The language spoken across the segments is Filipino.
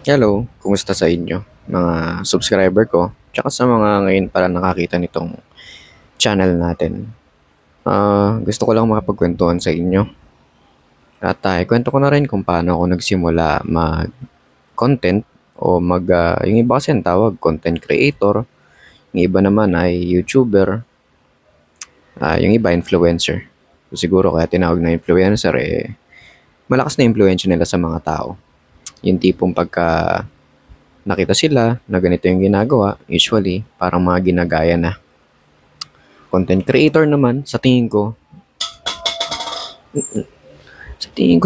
Hello, kumusta sa inyo? Mga subscriber ko, tsaka sa mga ngayon pala nakakita nitong channel natin. Gusto ko lang makapagkwentuhan sa inyo. At ikwento ko na rin kung paano ako nagsimula mag-content o yung iba kasi ang tawag content creator, yung iba naman ay YouTuber, yung iba influencer. So, siguro kaya tinawag na influencer malakas na impluensya nila sa mga tao. Yung tipong pagka nakita sila na ganito yung ginagawa, usually parang mga ginagaya na. Content creator naman, sa tingin ko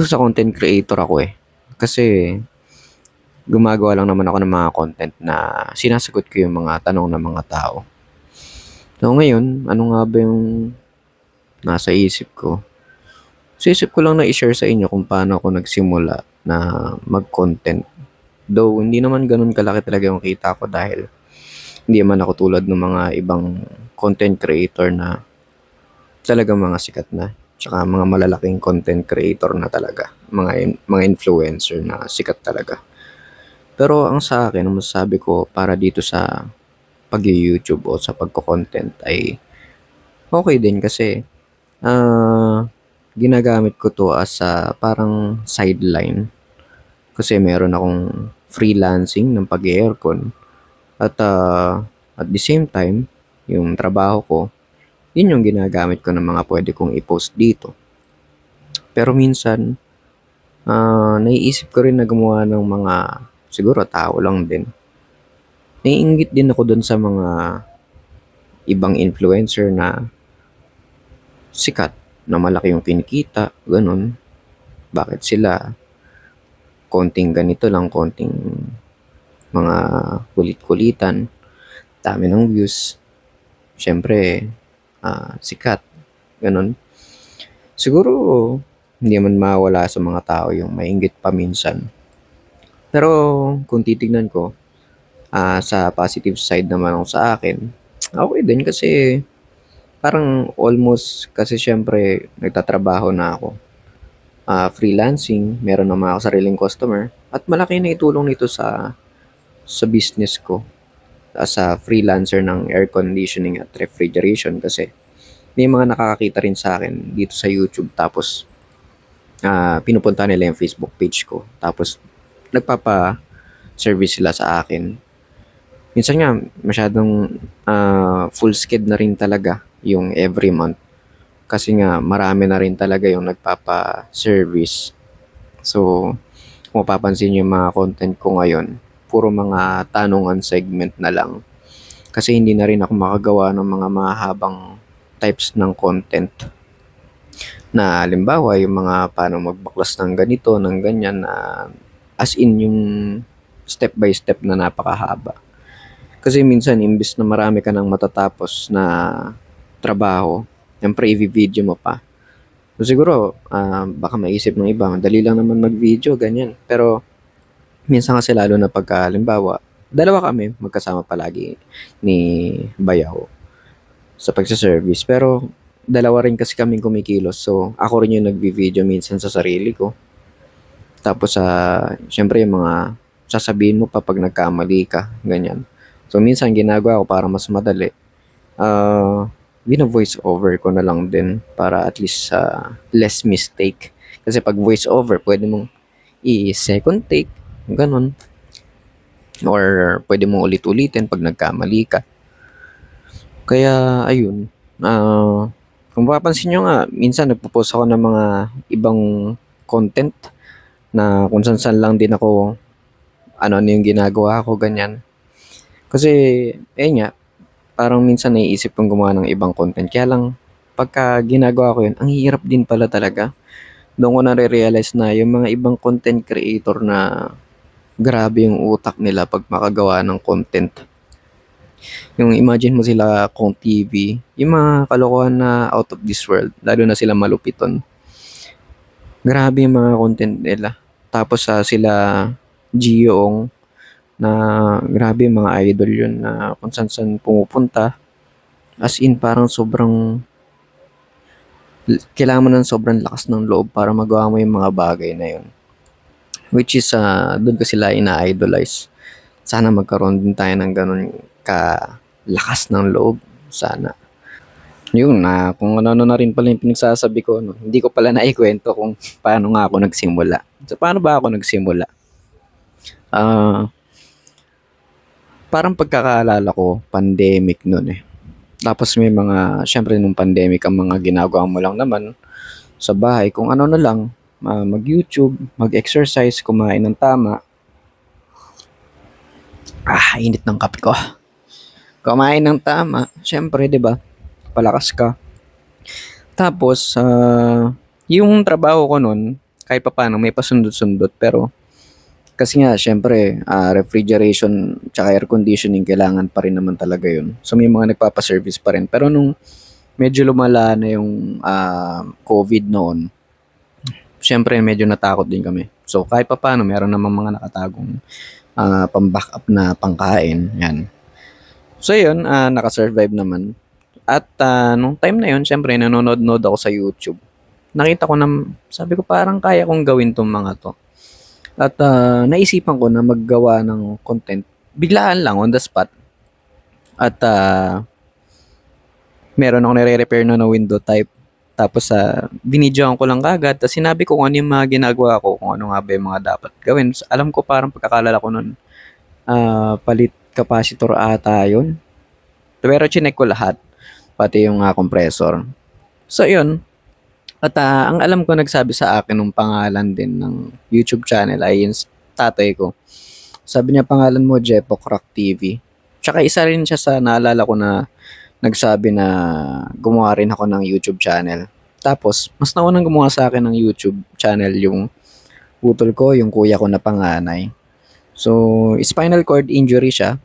sa content creator ako Kasi gumagawa lang naman ako ng mga content na sinasagot ko yung mga tanong ng mga tao. So ngayon, ano nga ba yung nasa isip ko? Sa isip ko lang na i-share sa inyo kung paano ako nagsimula na mag-content. Though hindi naman ganun kalaki talaga yung kita ko dahil hindi man ako tulad ng mga ibang content creator na talagang mga sikat na. Tsaka mga malalaking content creator na talaga. Mga influencer na sikat talaga. Pero ang sa akin, ang masasabi ko para dito sa pag-YouTube o sa pagko-content ay okay din kasi ginagamit ko to as a parang sideline. Kasi meron akong freelancing ng pag-aircon at the same time, yung trabaho ko, yun yung ginagamit ko ng mga pwede kong i-post dito. Pero minsan, naiisip ko rin na gumawa ng mga, siguro tao lang din. Naiinggit din ako dun sa mga ibang influencer na sikat, na malaki yung kinikita, ganun. Bakit sila konting ganito lang, konting mga kulit-kulitan, dami ng views, syempre, sikat, ganun. Siguro, hindi man mawala sa mga tao yung mainggit pa minsan. Pero kung titignan ko, sa positive side naman ako sa akin, okay din kasi parang almost kasi siyempre nagtatrabaho na ako. Freelancing, meron naman ako sariling customer at malaki na itulong nito sa business ko as a freelancer ng air conditioning at refrigeration kasi may mga nakakakita rin sa akin dito sa YouTube tapos pinupunta nila yung Facebook page ko tapos nagpapa-service sila sa akin. Minsan nga masyadong full skid na rin talaga yung every month kasi nga marami na rin talaga yung nagpapa-service. So, kung mapapansin yung mga content ko ngayon, puro mga tanungan segment na lang. Kasi hindi na rin ako makagawa ng mga mahabang types ng content na halimbawa yung mga paano magbaklas ng ganito, ng ganyan na as in yung step by step na napakahaba. Kasi minsan imbes na marami ka nang matatapos na trabaho, siyempre i-video mo pa. So siguro baka maisip ng iba, madali lang naman mag-video, ganyan. Pero minsan kasi lalo na pagka halimbawa, dalawa kami magkasama palagi ni Bayaw sa pagsa-service. Pero dalawa rin kasi kaming kumikilos. So ako rin yung nagvi-video minsan sa sarili ko. Tapos syempre yung mga sasabihin mo pa pag nagkamali ka, ganyan. So minsan ginagawa ko para mas madali. Bina-voice over ko na lang din para at least less mistake. Kasi pag voice over, pwede mong i-second take, ganun. Or pwede mong ulit-ulitin pag nagkamali ka. Kaya ayun, kung mapapansin nyo nga, minsan nagpo-post ako ng mga ibang content na kung saan lang din ako ano yung ginagawa ko, ganyan. Kasi, nga, parang minsan naiisip kong gumawa ng ibang content. Kaya lang, pagka ginagawa ko yun, ang hirap din pala talaga. Doon ko nare-realize na yung mga ibang content creator na grabe yung utak nila pag makagawa ng content. Yung imagine mo sila kung TV, yung mga kalokohan na out of this world, lalo na sila malupiton. Grabe yung mga content nila. Tapos sila Gioong na grabe yung mga idol yun na kung saan pumupunta. As in parang sobrang kailangan mo ng sobrang lakas ng loob para magawa mo yung mga bagay na yun. which is doon ko sila ina-idolize. Sana magkaroon din tayo ng gano'n lakas ng loob, sana. Yun, kung ano-ano na rin pala yung pinagsasabi ko 'no, hindi ko pala naikwento kung paano nga ako nagsimula. So, paano ba ako nagsimula? Ah, Parang pagkakaalala ko pandemic nun, eh. Tapos may mga siyempre nung pandemic ang mga ginagawa mo lang naman sa bahay kung ano na lang, mag-YouTube, mag-exercise, kumain ng tama. Init ng kape ko. Kumain ng tama, siyempre 'di ba, palakas ka. Tapos, yung trabaho ko nun kahit papaano may pasundot-sundot pero kasi nga siyempre, refrigeration tsaka air conditioning kailangan pa rin naman talaga yun. So may mga nagpapa-service pa rin. Pero nung medyo lumala na yung COVID noon, siyempre medyo natakot din kami. So kahit papaano meron namang mga nakatagong pang-backup na pangkain. Yan. So yun, nakasurvive naman. At nung time na yun, siyempre nanonood-nood ako sa YouTube. Nakita ko na, sabi ko parang kaya kong gawin tong mga to. At naisipan ko na maggawa ng content. Biglaan lang, on the spot. At meron akong nire-repair na window type. Tapos binidyoan ko lang kagad. Tapos sinabi ko kung ano yung mga ginagawa ko, kung ano nga ba yung mga dapat gawin. So, alam ko parang pagkakalala ko nun, palit capacitor ata yun. Pero chinek ko lahat. Pati yung compressor. So yun. At ang alam ko nagsabi sa akin ng pangalan din ng YouTube channel ay yung tatay ko. Sabi niya pangalan mo Jepo Crack TV. Tsaka isa rin siya sa naalala ko na nagsabi na gumawa rin ako ng YouTube channel. Tapos, mas naunang gumawa sa akin ng YouTube channel yung utol ko, yung kuya ko na panganay. So, spinal cord injury siya,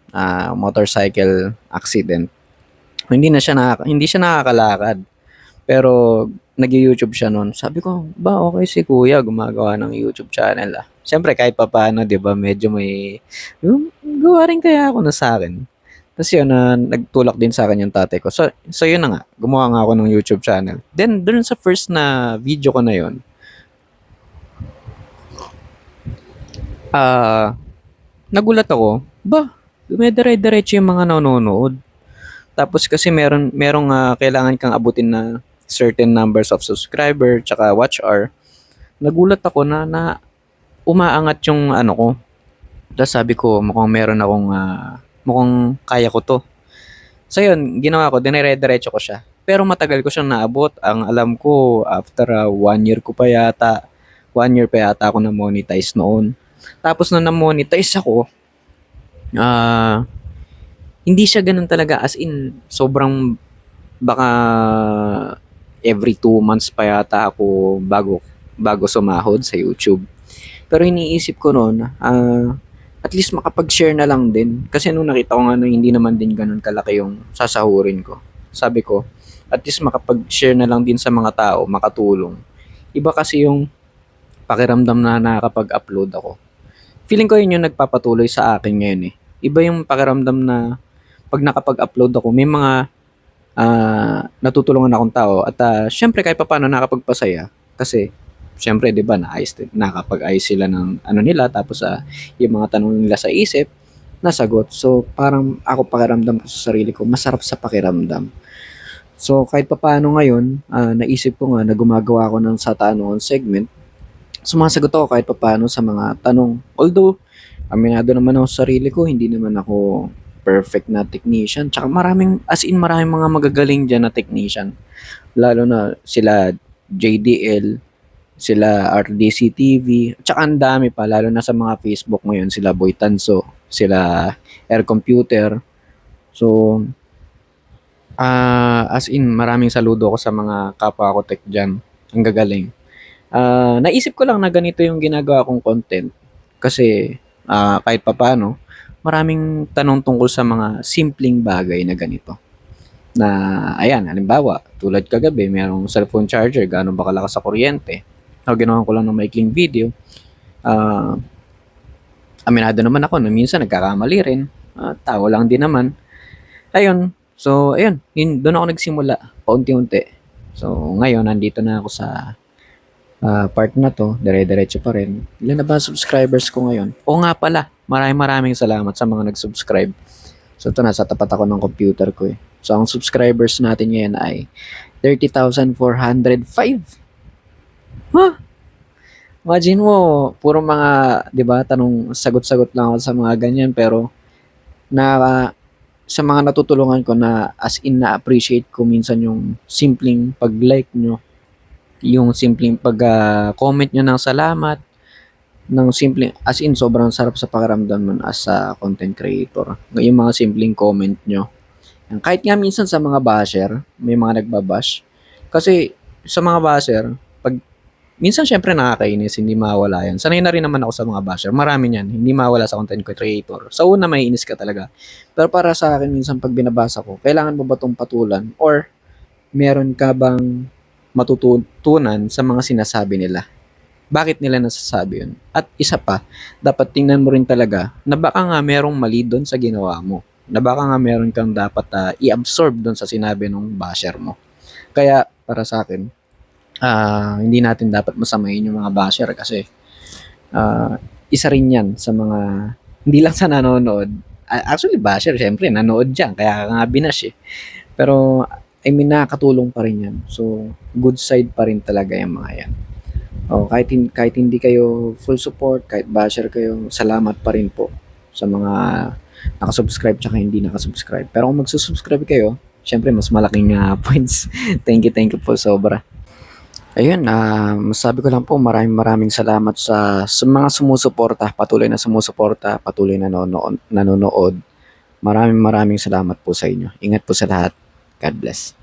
motorcycle accident. Hindi siya nakakalakad. Pero nag-YouTube siya noon. Sabi ko, ba okay si kuya gumagawa ng YouTube channel Siyempre kahit papaano 'di ba medyo may gawa rin kaya ako na sa akin. Tapos yun, nagtulak din sa akin yung tatay ko. So yun na nga, gumawa nga ako ng YouTube channel. Then dun sa first na video ko na yun, nagulat ako, ba, dumedire-diretso yung mga nanonood. Tapos kasi merong kailangan kang abutin na certain numbers of subscriber tsaka watch hour. Nagulat ako na umaangat yung ano ko. Tapos sabi ko mukhang meron akong mukhang kaya ko to. So yun, ginawa ko, dinire-diretso ko siya. Pero matagal ko siyang naabot. Ang alam ko, after 1 year ko pa yata, 1 year pa yata ako na-monetize noon. Tapos nung na-monetize ako, hindi siya ganun talaga as in sobrang baka every 2 months pa yata ako bago sumahod sa YouTube. Pero iniisip ko noon, at least makapag-share na lang din. Kasi nung nakita ko nga na hindi naman din ganun kalaki yung sasahurin ko. Sabi ko, at least makapag-share na lang din sa mga tao, makatulong. Iba kasi yung pakiramdam na nakakapag-upload ako. Feeling ko yun yung nagpapatuloy sa akin ngayon eh. Iba yung pakiramdam na pag nakapag-upload ako, may mga natutulungan akong tao at syempre kahit papaano nakapagpasaya kasi syempre 'di ba nakapag-ayos sila ng ano nila tapos yung mga tanong nila sa isip nasagot. So parang ako pakiramdam ko sa sarili ko masarap sa pakiramdam. So kahit papaano ngayon naisip ko nga na gumagawa ako ng sa tanungan segment. Sumasagot ako kahit papaano sa mga tanong. Although aminado naman ako sa sarili ko, hindi naman ako perfect na technician. Tsaka maraming mga magagaling dyan na technician. Lalo na sila JDL, sila RDC TV, tsaka ang dami pa, lalo na sa mga Facebook ngayon, sila Boy Tanso, sila Air Computer. So, as in, maraming saludo ko sa mga kapwa ko tech dyan. Ang gagaling. Naisip ko lang na ganito yung ginagawa kong content kasi kahit papano, maraming tanong tungkol sa mga simpleng bagay na ganito. Na, ayan, halimbawa, tulad kagabi, mayroong cellphone charger, gaano ba kalakas sa kuryente. Ginawa ko lang ng maikling video. Aminado naman ako na minsan nagkakamali rin. Tao lang din naman. Ayun, so, doon ako nagsimula, paunti-unti. So, ngayon, nandito na ako sa part na 'to, dire-diretso pa rin. Ilan na ba ang subscribers ko ngayon? Oo nga pala, maraming salamat sa mga nag-subscribe. So ito, nasa tapat ako ng computer ko eh. So ang subscribers natin ngayon ay 30,405. Huh? Imagine mo, puro mga, 'di ba, tanong sagot-sagot lang ako sa mga ganyan, pero na sa mga natutulungan ko, na as in na-appreciate ko minsan yung simpleng pag-like nyo, yung simpleng pag-comment nyo ng salamat, ng simpleng, as in sobrang sarap sa pakiramdam nun as a content creator. Yung mga simpleng comment nyo. Kahit nga minsan sa mga basher, may mga nagbabash. Kasi sa mga basher, pag minsan syempre nakakainis, hindi mawala yan. Sanay na rin naman ako sa mga basher. Marami niyan, hindi mawala sa content creator. Sa una, may inis ka talaga. Pero para sa akin, minsan pag binabasa ko, kailangan mo ba itong patulan? Or meron ka bang matututunan sa mga sinasabi nila? Bakit nila nasasabi yun? At isa pa, dapat tingnan mo rin talaga na baka nga merong mali doon sa ginawa mo. Na baka nga meron kang dapat i-absorb doon sa sinabi ng basher mo. Kaya para sa akin, hindi natin dapat masamahin yung mga basher, kasi isa rin yan sa mga, hindi lang sa nanonood. Actually, basher, syempre, nanood dyan, kaya nga binash eh. Pero, I mean, nakakatulong pa rin yan. So, good side pa rin talaga yung mga yan. Kahit hindi kayo full support, kahit basher kayo, salamat pa rin po sa mga nakasubscribe tsaka hindi nakasubscribe. Pero kung magsusubscribe kayo, syempre mas malaking points. Thank you po sobra. Ayun, masabi ko lang po, maraming salamat sa mga sumusuporta, patuloy na sumusuporta, patuloy na nanonood. Maraming salamat po sa inyo. Ingat po sa lahat. God bless.